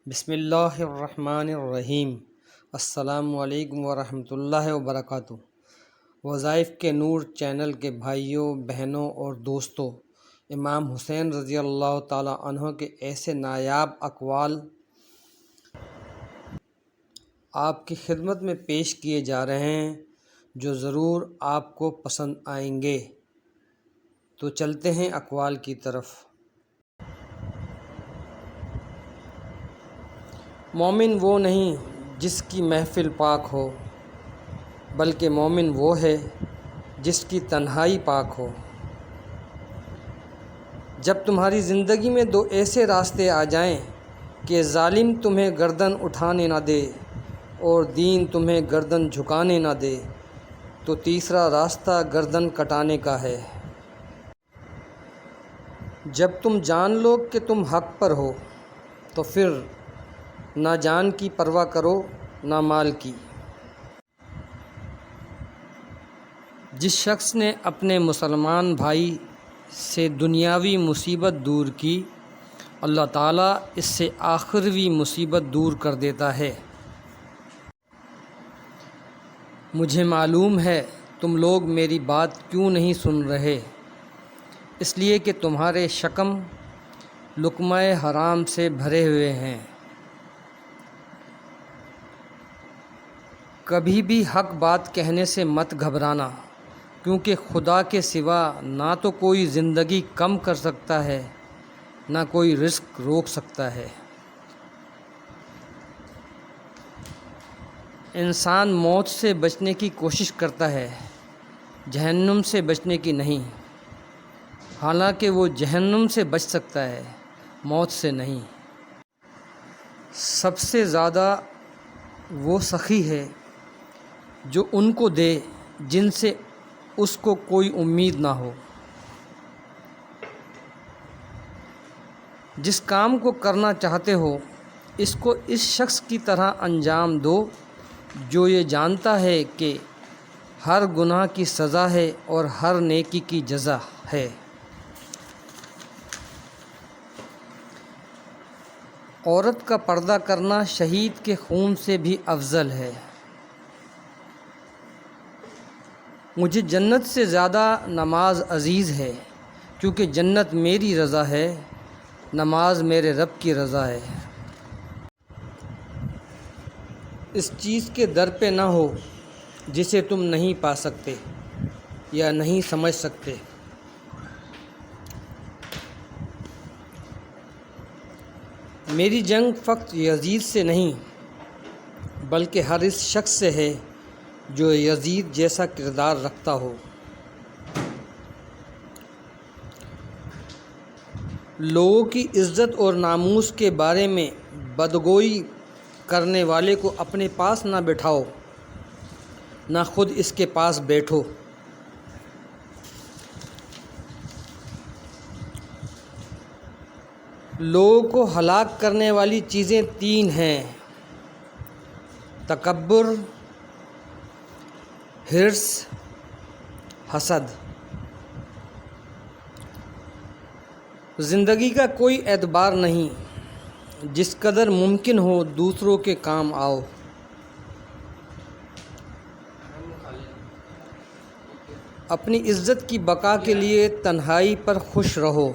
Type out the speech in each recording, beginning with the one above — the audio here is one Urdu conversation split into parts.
بسم اللہ الرحمن الرحیم۔ السلام علیکم ورحمۃ اللہ وبرکاتہ۔ وظائف کے نور چینل کے بھائیوں، بہنوں اور دوستوں، امام حسین رضی اللہ تعالی عنہ کے ایسے نایاب اقوال آپ کی خدمت میں پیش کیے جا رہے ہیں جو ضرور آپ کو پسند آئیں گے۔ تو چلتے ہیں اقوال کی طرف۔ مومن وہ نہیں جس کی محفل پاک ہو، بلکہ مومن وہ ہے جس کی تنہائی پاک ہو۔ جب تمہاری زندگی میں دو ایسے راستے آ جائیں کہ ظالم تمہیں گردن اٹھانے نہ دے اور دین تمہیں گردن جھکانے نہ دے، تو تیسرا راستہ گردن کٹانے کا ہے۔ جب تم جان لو کہ تم حق پر ہو تو پھر نہ جان کی پرواہ کرو نہ مال کی۔ جس شخص نے اپنے مسلمان بھائی سے دنیاوی مصیبت دور کی، اللہ تعالیٰ اس سے آخروی مصیبت دور کر دیتا ہے۔ مجھے معلوم ہے تم لوگ میری بات کیوں نہیں سن رہے، اس لیے کہ تمہارے شکم لقمہ حرام سے بھرے ہوئے ہیں۔ کبھی بھی حق بات کہنے سے مت گھبرانا، کیونکہ خدا کے سوا نہ تو کوئی زندگی کم کر سکتا ہے نہ کوئی رزق روک سکتا ہے۔ انسان موت سے بچنے کی کوشش کرتا ہے، جہنم سے بچنے کی نہیں، حالانکہ وہ جہنم سے بچ سکتا ہے، موت سے نہیں۔ سب سے زیادہ وہ سخی ہے جو ان کو دے جن سے اس کو کوئی امید نہ ہو۔ جس کام کو کرنا چاہتے ہو اس کو اس شخص کی طرح انجام دو جو یہ جانتا ہے کہ ہر گناہ کی سزا ہے اور ہر نیکی کی جزا ہے۔ عورت کا پردہ کرنا شہید کے خون سے بھی افضل ہے۔ مجھے جنت سے زیادہ نماز عزیز ہے، کیونکہ جنت میری رضا ہے، نماز میرے رب کی رضا ہے۔ اس چیز کے در پہ نہ ہو جسے تم نہیں پا سکتے یا نہیں سمجھ سکتے۔ میری جنگ فقط یزید سے نہیں بلکہ ہر اس شخص سے ہے جو یزید جیسا کردار رکھتا ہو۔ لوگوں کی عزت اور ناموس کے بارے میں بدگوئی کرنے والے کو اپنے پاس نہ بٹھاؤ، نہ خود اس کے پاس بیٹھو۔ لوگوں کو ہلاک کرنے والی چیزیں تین ہیں: تکبر، حرص، حسد۔ زندگی کا کوئی اعتبار نہیں، جس قدر ممکن ہو دوسروں کے کام آؤ۔ اپنی عزت کی بقا کے لیے تنہائی پر خوش رہو۔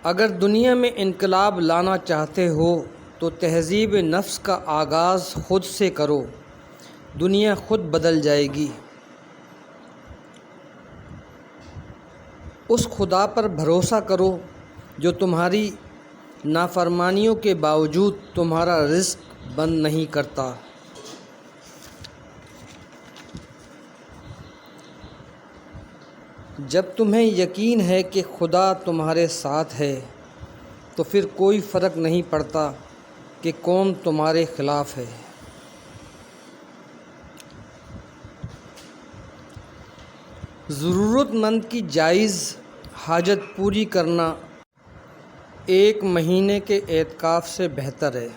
اگر دنیا میں انقلاب لانا چاہتے ہو تو تہذیب نفس کا آغاز خود سے کرو، دنیا خود بدل جائے گی۔ اس خدا پر بھروسہ کرو جو تمہاری نافرمانیوں کے باوجود تمہارا رزق بند نہیں کرتا۔ جب تمہیں یقین ہے کہ خدا تمہارے ساتھ ہے تو پھر کوئی فرق نہیں پڑتا کہ کون تمہارے خلاف ہے۔ ضرورت مند کی جائز حاجت پوری کرنا 1 مہینے کے اعتکاف سے بہتر ہے۔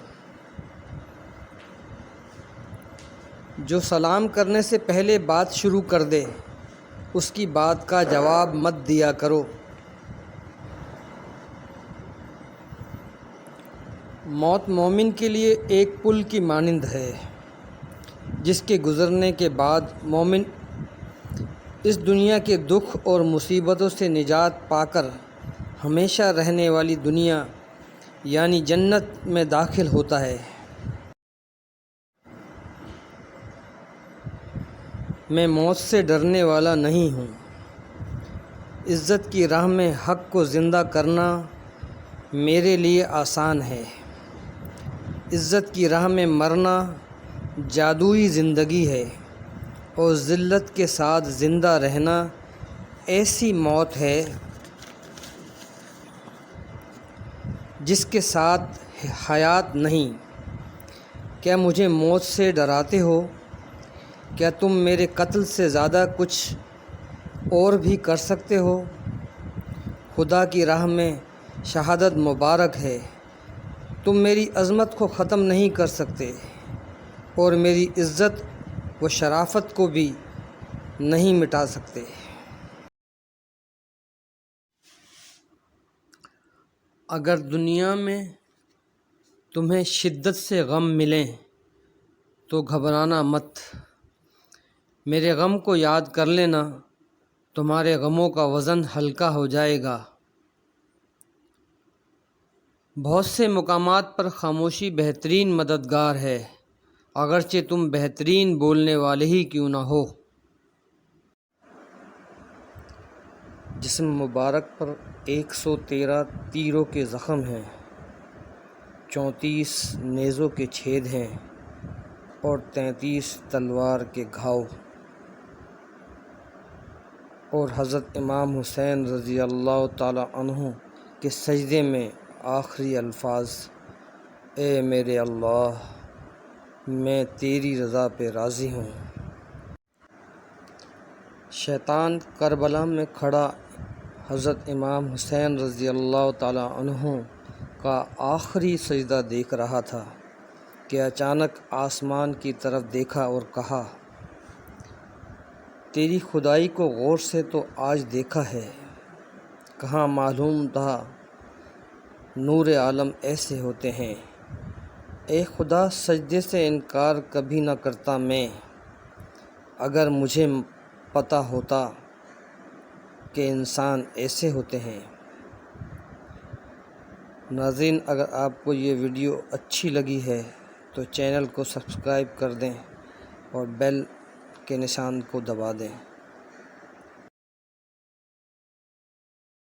جو سلام کرنے سے پہلے بات شروع کر دے اس کی بات کا جواب مت دیا کرو۔ موت مومن کے لیے ایک پل کی مانند ہے، جس کے گزرنے کے بعد مومن اس دنیا کے دکھ اور مصیبتوں سے نجات پا کر ہمیشہ رہنے والی دنیا یعنی جنت میں داخل ہوتا ہے۔ میں موت سے ڈرنے والا نہیں ہوں۔ عزت کی راہ میں حق کو زندہ کرنا میرے لیے آسان ہے۔ عزت کی راہ میں مرنا جادوئی زندگی ہے اور ذلت کے ساتھ زندہ رہنا ایسی موت ہے جس کے ساتھ حیات نہیں۔ کیا مجھے موت سے ڈراتے ہو؟ کیا تم میرے قتل سے زیادہ کچھ اور بھی کر سکتے ہو؟ خدا کی راہ میں شہادت مبارک ہے۔ تم میری عظمت کو ختم نہیں کر سکتے اور میری عزت و شرافت کو بھی نہیں مٹا سکتے۔ اگر دنیا میں تمہیں شدت سے غم ملیں تو گھبرانا مت۔ میرے غم کو یاد کر لینا، تمہارے غموں کا وزن ہلکا ہو جائے گا۔ بہت سے مقامات پر خاموشی بہترین مددگار ہے، اگرچہ تم بہترین بولنے والے ہی کیوں نہ ہو۔ جسم مبارک پر 113 تیروں کے زخم ہیں، 34 نیزوں کے چھید ہیں اور 33 تلوار کے گھاؤ۔ اور حضرت امام حسین رضی اللہ تعالی عنہ کے سجدے میں آخری الفاظ، اے میرے اللہ، میں تیری رضا پہ راضی ہوں۔ شیطان کربلا میں کھڑا حضرت امام حسین رضی اللہ تعالی عنہ کا آخری سجدہ دیکھ رہا تھا کہ اچانک آسمان کی طرف دیکھا اور کہا، تیری خدائی کو غور سے تو آج دیکھا ہے، کہاں معلوم تھا نور عالم ایسے ہوتے ہیں۔ اے خدا، سجدے سے انکار کبھی نہ کرتا میں، اگر مجھے پتہ ہوتا کہ انسان ایسے ہوتے ہیں۔ ناظرین، اگر آپ کو یہ ویڈیو اچھی لگی ہے تو چینل کو سبسکرائب کر دیں اور بیل کے نشان کو دبا دیں۔